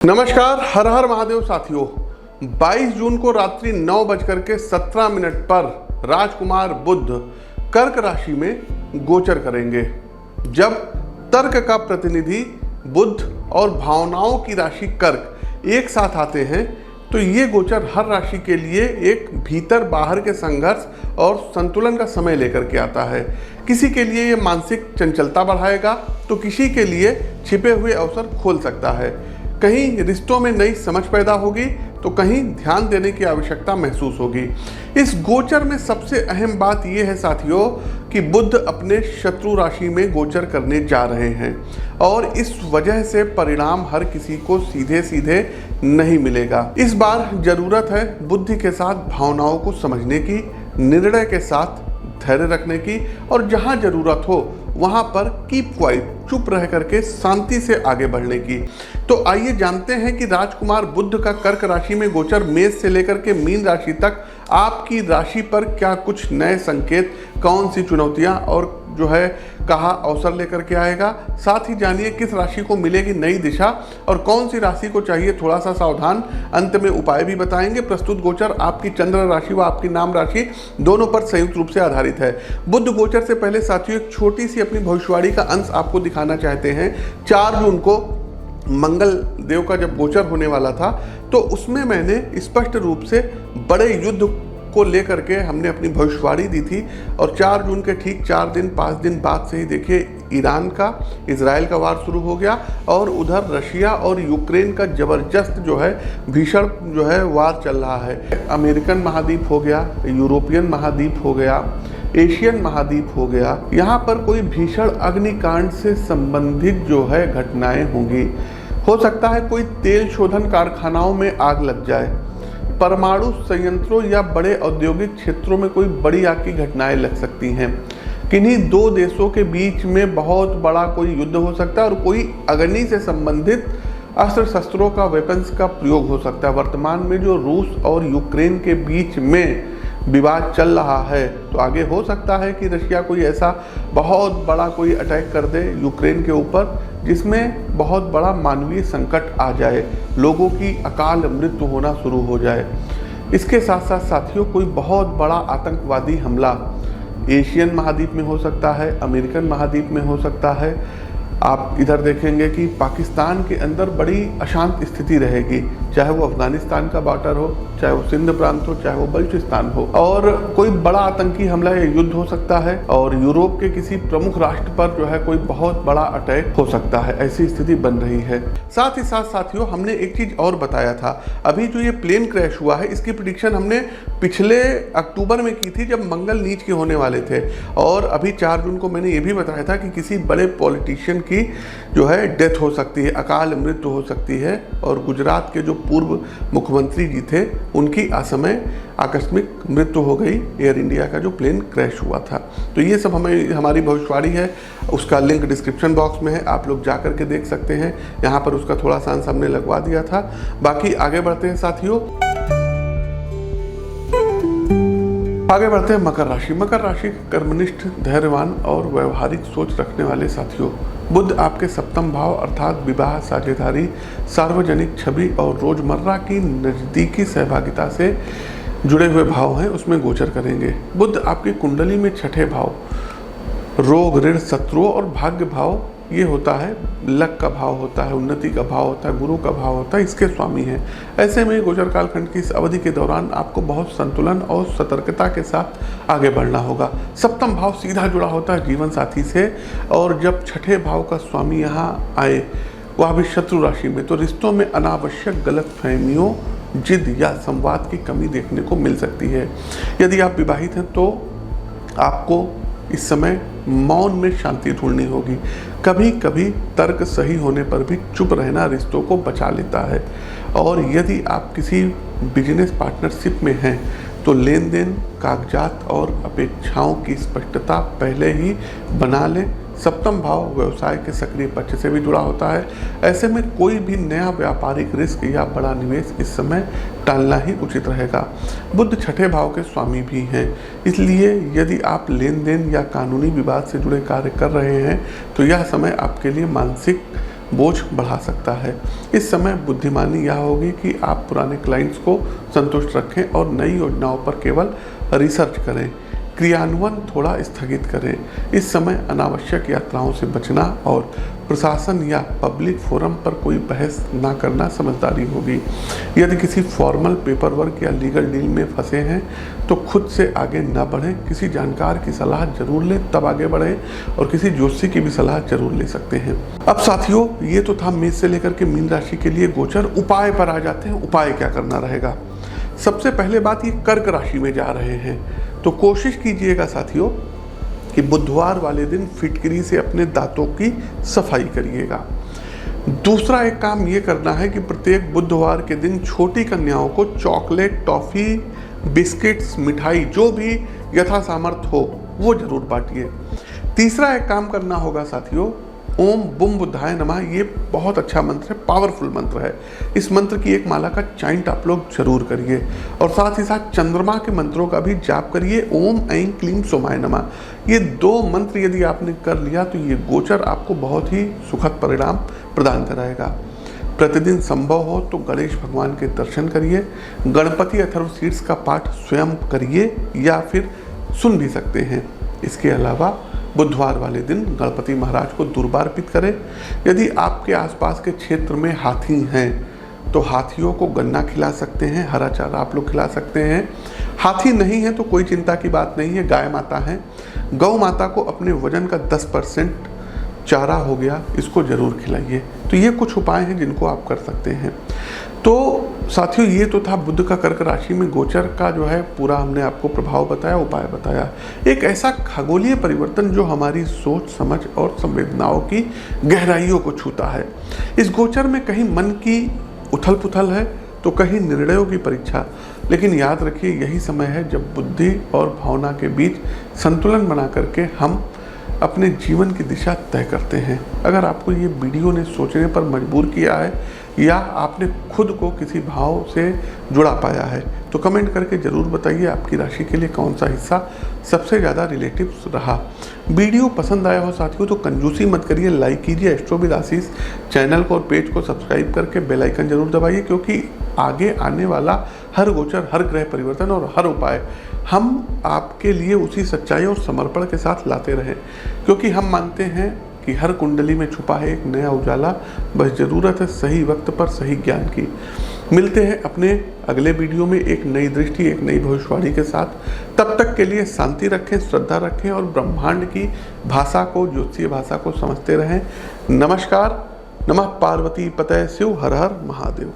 नमस्कार, हर हर महादेव साथियों। 22 जून को रात्रि 9:17 पर राजकुमार बुध कर्क राशि में गोचर करेंगे। जब तर्क का प्रतिनिधि बुध और भावनाओं की राशि कर्क एक साथ आते हैं तो ये गोचर हर राशि के लिए एक भीतर बाहर के संघर्ष और संतुलन का समय लेकर के आता है। किसी के लिए ये मानसिक चंचलता बढ़ाएगा तो किसी के लिए छिपे हुए अवसर खोल सकता है। कहीं रिश्तों में नई समझ पैदा होगी तो कहीं ध्यान देने की आवश्यकता महसूस होगी। इस गोचर में सबसे अहम बात यह है साथियों कि बुध अपने शत्रु राशि में गोचर करने जा रहे हैं और इस वजह से परिणाम हर किसी को सीधे सीधे नहीं मिलेगा। इस बार जरूरत है बुद्धि के साथ भावनाओं को समझने की, निर्णय के साथ धैर्य रखने की और जहां जरूरत हो वहां पर कीप क्वाइट, चुप रह करके शांति से आगे बढ़ने की। तो आइए जानते हैं कि राजकुमार बुध का कर्क राशि में गोचर मेष से लेकर के मीन राशि तक आपकी राशि पर क्या कुछ नए संकेत, कौन सी चुनौतियां और जो है कहा अवसर लेकर के आएगा। साथ ही जानिए किस राशि को मिलेगी नई दिशा और कौन सी राशि को चाहिए थोड़ा सा सावधान। अंत में उपाय भी बताएंगे। प्रस्तुत गोचर आपकी चंद्र राशि व आपकी नाम राशि दोनों पर संयुक्त रूप से आधारित है। बुध गोचर से पहले साथियों एक छोटी सी अपनी भविष्यवाणी का अंश आपको दिखाना चाहते हैं। 4 जून को मंगल देव का जब गोचर होने वाला था तो उसमें मैंने स्पष्ट रूप से बड़े युद्ध को लेकर के हमने अपनी भविष्यवाणी दी थी और 4 जून के ठीक 5 दिन बाद से ही देखिए ईरान का, इजराइल का वार शुरू हो गया और उधर रशिया और यूक्रेन का जबरदस्त जो है भीषण जो है वार चल रहा है। अमेरिकन महाद्वीप हो गया, यूरोपियन महाद्वीप हो गया, एशियन महाद्वीप हो गया, यहाँ पर कोई भीषण अग्निकांड से संबंधित जो है घटनाएं होंगी। हो सकता है कोई तेल शोधन कारखानाओं में आग लग जाए, परमाणु संयंत्रों या बड़े औद्योगिक क्षेत्रों में कोई बड़ी आग की घटनाएं लग सकती हैं। किन्हीं 2 देशों के बीच में बहुत बड़ा कोई युद्ध हो सकता है और कोई अग्नि से संबंधित अस्त्र शस्त्रों का, वेपन्स का प्रयोग हो सकता है। वर्तमान में जो रूस और यूक्रेन के बीच में विवाद चल रहा है तो आगे हो सकता है कि रशिया कोई ऐसा बहुत बड़ा कोई अटैक कर दे यूक्रेन के ऊपर जिसमें बहुत बड़ा मानवीय संकट आ जाए, लोगों की अकाल मृत्यु होना शुरू हो जाए। इसके साथ साथ साथियों कोई बहुत बड़ा आतंकवादी हमला एशियन महाद्वीप में हो सकता है, अमेरिकन महाद्वीप में हो सकता है। आप इधर देखेंगे कि पाकिस्तान के अंदर बड़ी अशांत स्थिति रहेगी, चाहे वो अफगानिस्तान का बॉर्डर हो, चाहे वो सिंध प्रांत हो, चाहे वो बलूचिस्तान हो। और कोई बड़ा आतंकी हमला या युद्ध हो सकता है और यूरोप के किसी प्रमुख राष्ट्र पर जो है कोई बहुत बड़ा अटैक हो सकता है। ऐसी स्थिति बन रही है। साथ ही साथ साथियों हमने एक चीज और बताया था, अभी जो ये प्लेन क्रैश हुआ है इसकी प्रेडिक्शन हमने पिछले अक्टूबर में की थी जब मंगल नीच के होने वाले थे। और अभी 4 जून को मैंने ये भी बताया था कि किसी बड़े पॉलिटिशियन की जो है डेथ हो सकती है, अकाल मृत्यु हो सकती है। और गुजरात के जो पूर्व मुख्यमंत्री जी थे उनकी असमय आकस्मिक मृत्यु हो गई एयर इंडिया का जो प्लेन क्रैश हुआ था। तो ये सब हमारी भविष्यवाणी है, उसका लिंक डिस्क्रिप्शन बॉक्स में है, आप लोग जा करके देख सकते हैं। यहाँ पर उसका थोड़ा सा अंश हमने लगवा दिया था। बाकी आगे बढ़ते हैं साथियों, आगे बढ़ते हैं मकर राशि। मकर राशि कर्मनिष्ठ, धैर्यवान और व्यवहारिक सोच रखने वाले साथियों। बुध आपके सप्तम भाव अर्थात विवाह, साझेदारी, सार्वजनिक छवि और रोजमर्रा की नजदीकी सहभागिता से जुड़े हुए भाव हैं उसमें गोचर करेंगे। बुध आपकी कुंडली में 6ठे भाव रोग, ऋण, शत्रुओं और भाग्य भाव ये होता है, लक का भाव होता है, उन्नति का भाव होता है, गुरु का भाव होता है, इसके स्वामी हैं। ऐसे में गोचर कालखंड की इस अवधि के दौरान आपको बहुत संतुलन और सतर्कता के साथ आगे बढ़ना होगा। सप्तम भाव सीधा जुड़ा होता है जीवन साथी से और जब 6ठे भाव का स्वामी यहाँ आए वह भी शत्रु राशि में तो रिश्तों में अनावश्यक गलतफहमियों, जिद या संवाद की कमी देखने को मिल सकती है। यदि आप विवाहित हैं तो आपको इस समय मौन में शांति ढूंढनी होगी। कभी कभी तर्क सही होने पर भी चुप रहना रिश्तों को बचा लेता है। और यदि आप किसी बिजनेस पार्टनरशिप में हैं तो लेन देन, कागजात और अपेक्षाओं की स्पष्टता पहले ही बना लें। सप्तम भाव व्यवसाय के सक्रिय पक्ष से भी जुड़ा होता है। ऐसे में कोई भी नया व्यापारिक रिस्क या बड़ा निवेश इस समय टालना ही उचित रहेगा। बुध 6ठे भाव के स्वामी भी हैं, इसलिए यदि आप लेन देन या कानूनी विवाद से जुड़े कार्य कर रहे हैं तो यह समय आपके लिए मानसिक बोझ बढ़ा सकता है। इस समय बुद्धिमानी यह होगी कि आप पुराने क्लाइंट्स को संतुष्ट रखें और नई योजनाओं पर केवल रिसर्च करें। क्रियान्वयन थोड़ा स्थगित करें। इस समय अनावश्यक यात्राओं से बचना और प्रशासन या पब्लिक फोरम पर कोई बहस ना करना समझदारी होगी। यदि किसी फॉर्मल पेपर वर्क या लीगल डील में फंसे हैं तो खुद से आगे न बढ़ें। किसी जानकार की सलाह जरूर लें, तब आगे बढ़ें, और किसी ज्योतिषी की भी सलाह जरूर ले सकते हैं। अब साथियों, ये तो था मेष से लेकर के मीन राशि के लिए गोचर। उपाय पर आ जाते हैं। उपाय क्या करना रहेगा? सबसे पहले बात, ये कर्क राशि में जा रहे हैं तो कोशिश कीजिएगा साथियों कि बुधवार वाले दिन फिटकरी से अपने दांतों की सफाई करिएगा। दूसरा एक काम ये करना है कि प्रत्येक बुधवार के दिन छोटी कन्याओं को चॉकलेट, टॉफी, बिस्किट्स, मिठाई जो भी यथा सामर्थ हो वो जरूर बांटिए। तीसरा एक काम करना होगा साथियों, ओम बुम बुद्धाय नमः, ये बहुत अच्छा मंत्र है, पावरफुल मंत्र है। इस मंत्र की एक माला का चांट आप लोग जरूर करिए और साथ ही साथ चंद्रमा के मंत्रों का भी जाप करिए। ओम ऐं क्लीं सोमाय नमः। ये 2 मंत्र यदि आपने कर लिया तो ये गोचर आपको बहुत ही सुखद परिणाम प्रदान कराएगा। प्रतिदिन संभव हो तो गणेश भगवान के दर्शन करिए। गणपति अथर्वशीर्ष का पाठ स्वयं करिए या फिर सुन भी सकते हैं। इसके अलावा बुधवार वाले दिन गणपति महाराज को दुर्वा अर्पित करें। यदि आपके आसपास के क्षेत्र में हाथी हैं तो हाथियों को गन्ना खिला सकते हैं, हरा चारा आप लोग खिला सकते हैं। हाथी नहीं है तो कोई चिंता की बात नहीं है, गाय माता है। गौ माता को अपने वजन का 10% चारा हो गया, इसको जरूर खिलाइए। तो ये कुछ उपाय हैं जिनको आप कर सकते हैं। तो साथियों, ये तो था बुध का कर्क राशि में गोचर का जो है पूरा हमने आपको प्रभाव बताया, उपाय बताया। एक ऐसा खगोलीय परिवर्तन जो हमारी सोच समझ और संवेदनाओं की गहराइयों को छूता है। इस गोचर में कहीं मन की उथल पुथल है तो कहीं निर्णयों की परीक्षा। लेकिन याद रखिए, यही समय है जब बुद्धि और भावना के बीच संतुलन बना करके हम अपने जीवन की दिशा तय करते हैं। अगर आपको ये वीडियो ने सोचने पर मजबूर किया है या आपने खुद को किसी भाव से जुड़ा पाया है तो कमेंट करके ज़रूर बताइए आपकी राशि के लिए कौन सा हिस्सा सबसे ज़्यादा रिलेटिव रहा। वीडियो पसंद आया हो साथियों तो कंजूसी मत करिए, लाइक कीजिए एस्ट्रो विद आशीष चैनल को और पेज को सब्सक्राइब करके बेल आइकन जरूर दबाइए, क्योंकि आगे आने वाला हर गोचर, हर ग्रह परिवर्तन और हर उपाय हम आपके लिए उसी सच्चाई और समर्पण के साथ लाते रहें, क्योंकि हम मानते हैं कि हर कुंडली में छुपा है एक नया उजाला। बस ज़रूरत है सही वक्त पर सही ज्ञान की। मिलते हैं अपने अगले वीडियो में एक नई दृष्टि, एक नई भविष्यवाणी के साथ। तब तक के लिए शांति रखें, श्रद्धा रखें और ब्रह्मांड की भाषा को, ज्योतिषीय भाषा को समझते रहें। नमस्कार। नमः पार्वती पतये शिव, हर हर महादेव।